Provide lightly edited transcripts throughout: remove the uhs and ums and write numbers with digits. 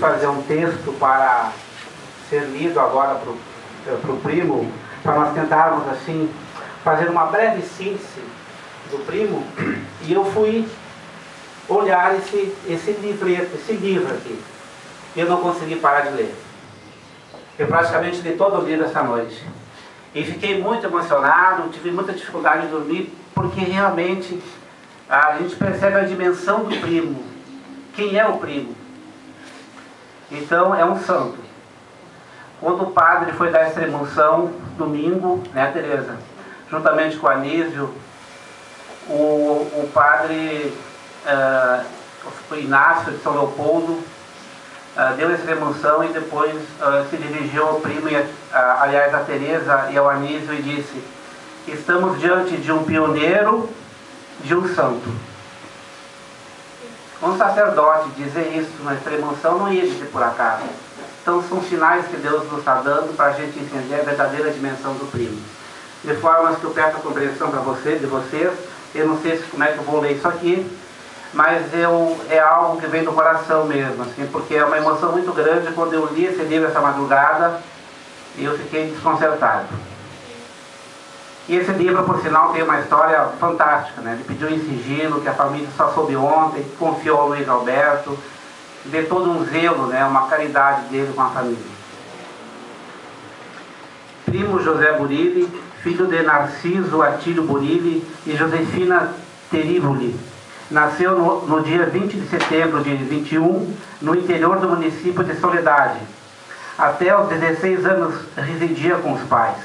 fazer um texto para ser lido agora para o primo, para nós tentarmos assim fazer uma breve síntese do primo, e eu fui olhar esse livro aqui. Eu não consegui parar de ler. Eu praticamente li todo o livro essa noite. E fiquei muito emocionado, tive muita dificuldade de dormir, porque realmente a gente percebe a dimensão do primo. Quem é o primo? Então, é um santo. Quando o padre foi dar essa extrema-unção, domingo, né, Tereza? Juntamente com o Anísio, o padre o Inácio de São Leopoldo deu essa extrema-unção e depois se dirigiu ao primo, aliás, a Tereza e ao Anísio, e disse: estamos diante de um pioneiro, de um santo. Um sacerdote dizer isso na extrema-unção não ia dizer por acaso. Então são sinais que Deus nos está dando para a gente entender a verdadeira dimensão do primo. De forma que eu peço a compreensão para vocês. Eu não sei como é que eu vou ler isso aqui, mas é algo que vem do coração mesmo, assim, porque é uma emoção muito grande. Quando eu li esse livro essa madrugada, eu fiquei desconcertado. E esse livro, por sinal, tem uma história fantástica, né? Ele pediu em sigilo, que a família só soube ontem, confiou ao Luiz Alberto, vê todo um zelo, né? Uma caridade dele com a família. Primo José Burilli, filho de Narciso Atílio Burilli e Josefina Terívoli, nasceu no dia 20 de setembro de 21, no interior do município de Soledade. Até os 16 anos residia com os pais.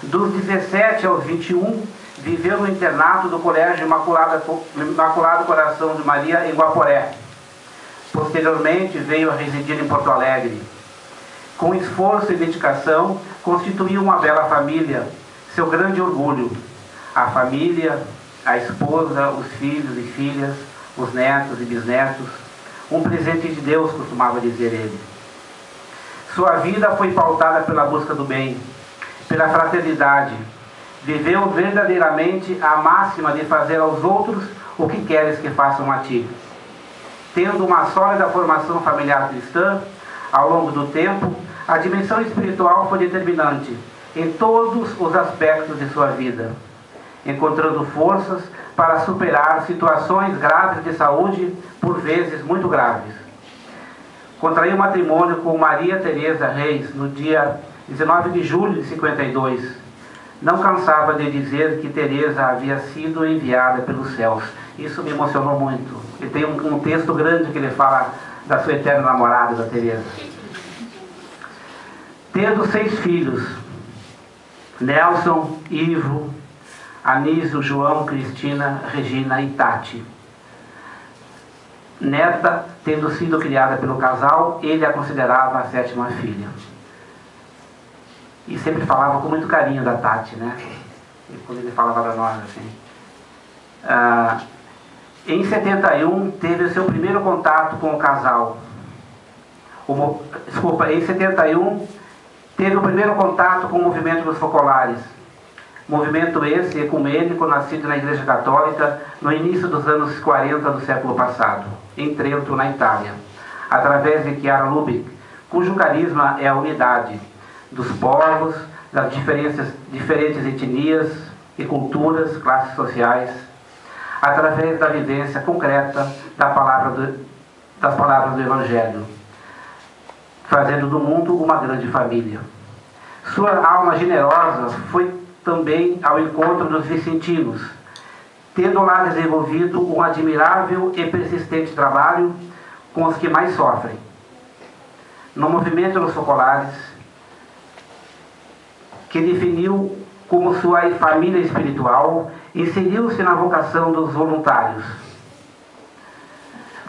Dos 17 aos 21, viveu no internato do Colégio Imaculado Coração de Maria, em Guaporé. Posteriormente, veio a residir em Porto Alegre. Com esforço e dedicação, constituiu uma bela família, seu grande orgulho. A família, a esposa, os filhos e filhas, os netos e bisnetos, um presente de Deus, costumava dizer ele. Sua vida foi pautada pela busca do bem, pela fraternidade. Viveu verdadeiramente a máxima de fazer aos outros o que queres que façam a ti. Tendo uma sólida formação familiar cristã, ao longo do tempo, a dimensão espiritual foi determinante em todos os aspectos de sua vida, encontrando forças para superar situações graves de saúde, por vezes muito graves. Contraiu matrimônio com Maria Teresa Reis no dia 19 de julho de 52. Não cansava de dizer que Teresa havia sido enviada pelos céus. Isso me emocionou muito. E tem um texto grande que ele fala da sua eterna namorada, da Teresa. Tendo 6 filhos: Nelson, Ivo, Anísio, João, Cristina, Regina e Tati. Neta, tendo sido criada pelo casal, ele a considerava a 7ª filha. E sempre falava com muito carinho da Tati, né? Quando ele falava para nós, assim. Em 71, teve o seu primeiro contato com o casal. Em 71, teve o primeiro contato com o movimento dos focolares. Movimento esse ecumênico nascido na Igreja Católica no início dos anos 40 do século passado, em Trento, na Itália, através de Chiara Lubich, cujo carisma é a unidade dos povos, das diferentes etnias e culturas, classes sociais, através da vivência concreta das palavras do Evangelho, fazendo do mundo uma grande família. Sua alma generosa foi também ao encontro dos vicentinos, tendo lá desenvolvido um admirável e persistente trabalho com os que mais sofrem. No movimento dos focolares, que definiu como sua família espiritual, inseriu-se na vocação dos voluntários.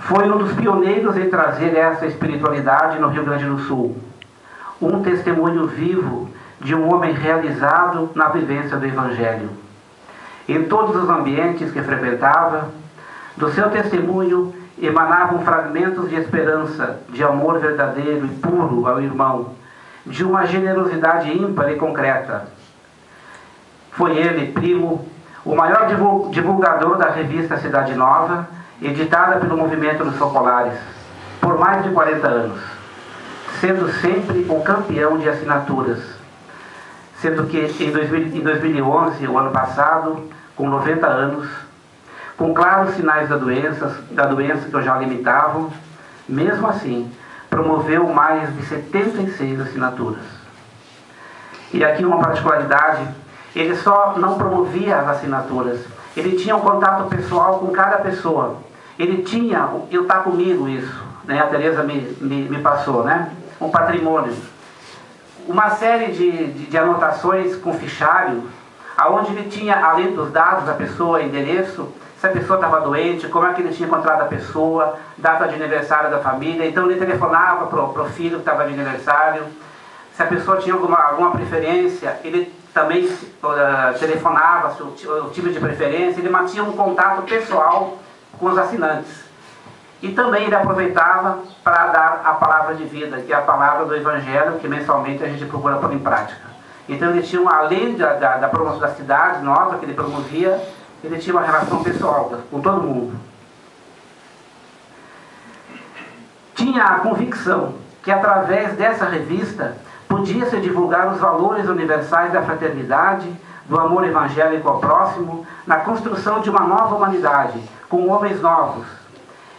Foi um dos pioneiros em trazer essa espiritualidade no Rio Grande do Sul. Um testemunho vivo de um homem realizado na vivência do Evangelho. Em todos os ambientes que frequentava, do seu testemunho emanavam fragmentos de esperança, de amor verdadeiro e puro ao irmão, de uma generosidade ímpar e concreta. Foi ele, primo, o maior divulgador da revista Cidade Nova, editada pelo movimento dos focolares, por mais de 40 anos, sendo sempre o campeão de assinaturas, sendo que em 2011, o ano passado, com 90 anos, com claros sinais da doença que já limitavam, mesmo assim, promoveu mais de 76 assinaturas. E aqui uma particularidade, ele só não promovia as assinaturas, ele tinha um contato pessoal com cada pessoa. Ele tinha, eu tá comigo isso, né? A Tereza me passou, né? Um patrimônio. Uma série de anotações com fichário, aonde ele tinha, além dos dados da pessoa, endereço, se a pessoa estava doente, como é que ele tinha encontrado a pessoa, data de aniversário da família. Então ele telefonava para o filho que estava de aniversário. Se a pessoa tinha alguma preferência, ele também telefonava o tipo de preferência. Ele mantinha um contato pessoal com os assinantes. E também ele aproveitava para dar a palavra de vida, que é a palavra do Evangelho, que mensalmente a gente procura pôr em prática. Então ele tinha, além da promoção da cidade nova que ele promovia, ele tinha uma relação pessoal com todo mundo. Tinha a convicção que através dessa revista podia-se divulgar os valores universais da fraternidade, do amor evangélico ao próximo, na construção de uma nova humanidade, com homens novos.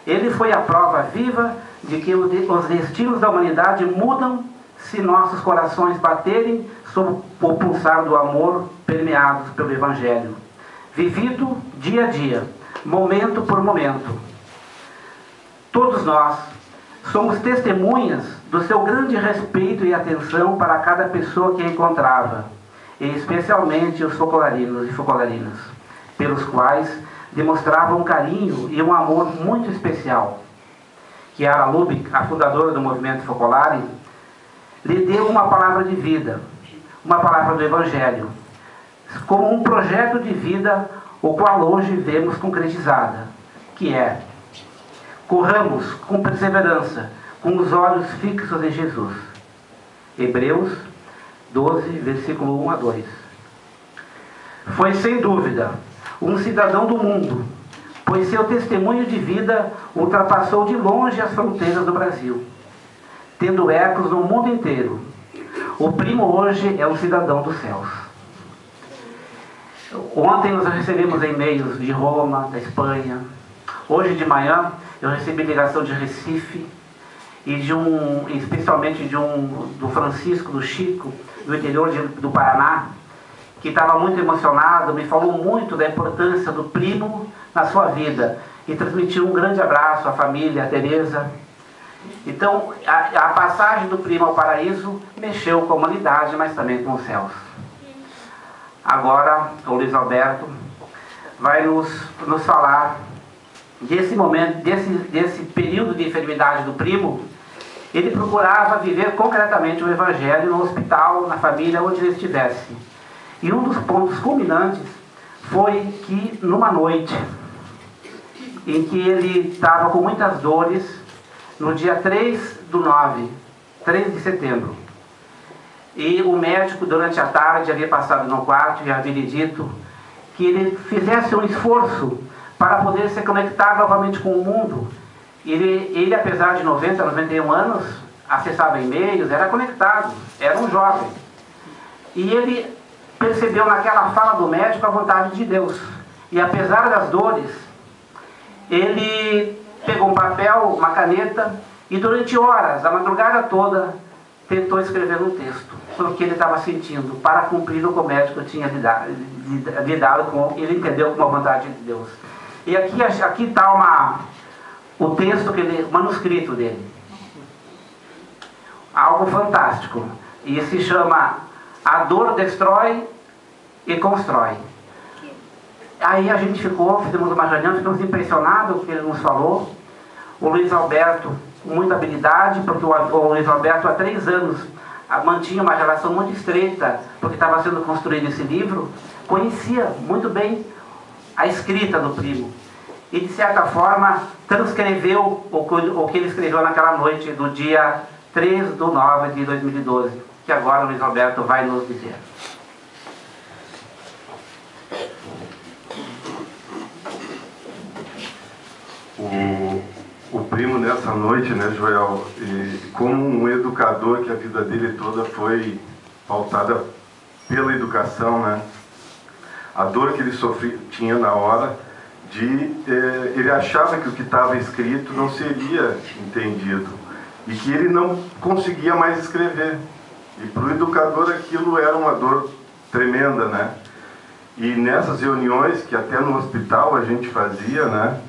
Ele foi a prova viva de que os destinos da humanidade mudam se nossos corações baterem sob o pulsar do amor permeados pelo Evangelho, vivido dia a dia, momento por momento. Todos nós somos testemunhas do seu grande respeito e atenção para cada pessoa que encontrava, e especialmente os focolarinos e focolarinas, pelos quais demonstrava um carinho e um amor muito especial. Chiara Lubich, a fundadora do movimento Focolare, lhe deu uma palavra de vida, uma palavra do Evangelho, como um projeto de vida, o qual hoje vemos concretizada, que é: corramos com perseverança, com os olhos fixos em Jesus. Hebreus 12, versículo 1 a 2. Foi sem dúvida um cidadão do mundo, pois seu testemunho de vida ultrapassou de longe as fronteiras do Brasil, tendo ecos no mundo inteiro. O primo hoje é um cidadão dos céus. Ontem nós recebemos e-mails de Roma, da Espanha. Hoje de manhã eu recebi ligação de Recife e especialmente do Francisco, do Chico, do interior do Paraná, que estava muito emocionado, me falou muito da importância do primo na sua vida e transmitiu um grande abraço à família, à Tereza. Então, a passagem do primo ao paraíso mexeu com a humanidade, mas também com os céus. Agora, o Luiz Alberto vai nos falar desse momento, desse período de enfermidade do primo. Ele procurava viver concretamente o Evangelho no hospital, na família, onde ele estivesse. E um dos pontos culminantes foi que, numa noite em que ele estava com muitas dores, no dia 3 de setembro, e o médico, durante a tarde, havia passado no quarto e havia lhe dito que ele fizesse um esforço para poder se conectar novamente com o mundo. Ele apesar de 90, 91 anos, acessava e-mails, era conectado, era um jovem. E ele percebeu naquela fala do médico a vontade de Deus. E apesar das dores, ele pegou um papel, uma caneta, e durante horas, a madrugada toda, tentou escrever um texto sobre o que ele estava sentindo, para cumprir o que o médico tinha lidado com. Ele entendeu como a vontade de Deus. E aqui está o texto, o manuscrito dele. Algo fantástico. E se chama A Dor Destrói e Constrói. Aí a gente fizemos uma reunião, ficamos impressionados com o que ele nos falou. O Luiz Alberto, com muita habilidade, porque o Luiz Alberto há 3 anos mantinha uma relação muito estreita, porque estava sendo construído esse livro, conhecia muito bem a escrita do primo. E, de certa forma, transcreveu o que ele escreveu naquela noite do dia 3 de 9 de 2012, que agora o Luiz Alberto vai nos dizer. O primo, nessa essa noite, né, Joel, e como um educador que a vida dele toda foi pautada pela educação, né, a dor que ele sofria, tinha na hora ele achava que o que estava escrito não seria entendido e que ele não conseguia mais escrever. E para o educador aquilo era uma dor tremenda, né? E nessas reuniões que até no hospital a gente fazia, né?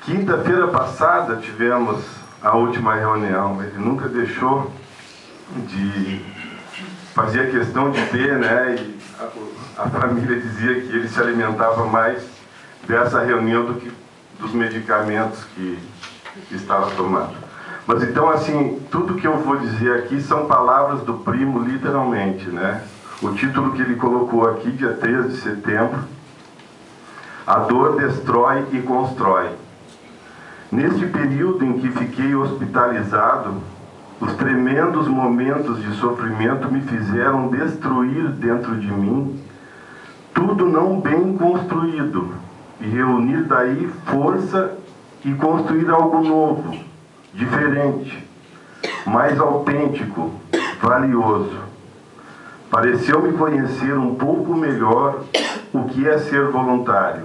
Quinta-feira passada tivemos a última reunião. Ele nunca deixou de fazer a questão de ter, né? E a família dizia que ele se alimentava mais dessa reunião do que dos medicamentos que estava tomando. Mas então, assim, tudo que eu vou dizer aqui são palavras do primo, literalmente, né? O título que ele colocou aqui, dia 13 de setembro, A Dor Destrói e Constrói. Neste período em que fiquei hospitalizado, os tremendos momentos de sofrimento me fizeram destruir dentro de mim tudo não bem construído e reunir daí força e construir algo novo, diferente, mais autêntico, valioso. Pareceu-me conhecer um pouco melhor o que é ser voluntário.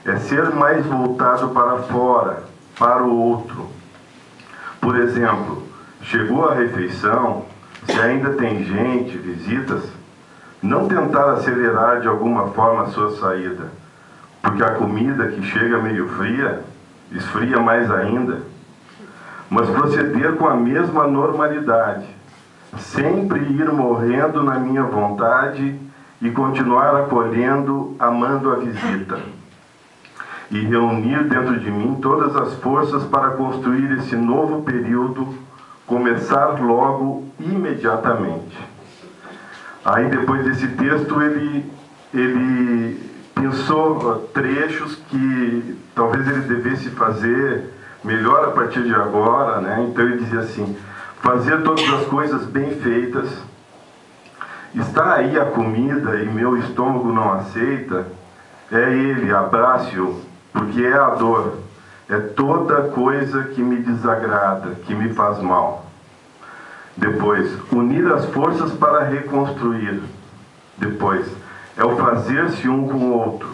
É ser mais voltado para fora, para o outro. Por exemplo, chegou a refeição, se ainda tem gente, visitas, não tentar acelerar de alguma forma a sua saída, porque a comida que chega meio fria, esfria mais ainda, mas proceder com a mesma normalidade, sempre ir morrendo na minha vontade e continuar acolhendo, amando a visita, e reunir dentro de mim todas as forças para construir esse novo período, começar logo, imediatamente. Aí depois desse texto ele pensou trechos que talvez ele devesse fazer melhor a partir de agora, né? Então ele dizia assim: fazer todas as coisas bem feitas, está aí a comida e meu estômago não aceita, é ele, abrace-o, porque é a dor, é toda coisa que me desagrada, que me faz mal. Depois, unir as forças para reconstruir. Depois, é o fazer-se um com o outro.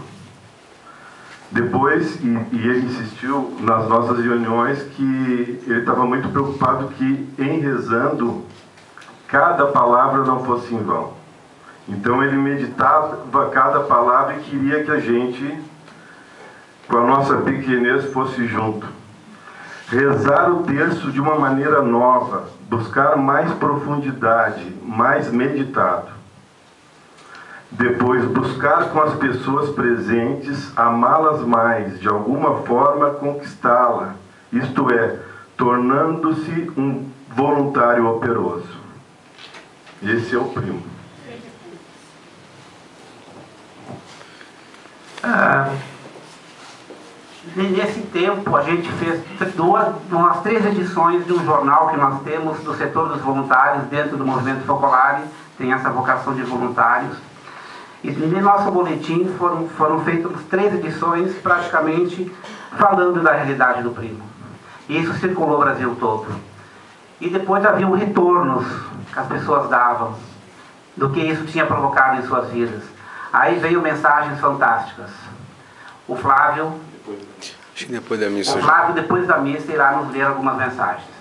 Depois, e ele insistiu nas nossas reuniões que ele estava muito preocupado que, em rezando, cada palavra não fosse em vão. Então ele meditava cada palavra e queria que a gente, com a nossa pequenez, fosse junto. Rezar o terço de uma maneira nova, buscar mais profundidade, mais meditado. Depois, buscar com as pessoas presentes, amá-las mais, de alguma forma conquistá-la, isto é, tornando-se um voluntário operoso. Esse é o primo. Nesse tempo, a gente fez umas 3 edições de um jornal que nós temos do setor dos voluntários dentro do Movimento Focolare, tem essa vocação de voluntários. E no nosso boletim foram feitas 3 edições praticamente falando da realidade do primo. E isso circulou o Brasil todo. E depois haviam retornos que as pessoas davam do que isso tinha provocado em suas vidas. Aí veio mensagens fantásticas. O Flávio, depois da missa, depois da missa, irá nos ler algumas mensagens.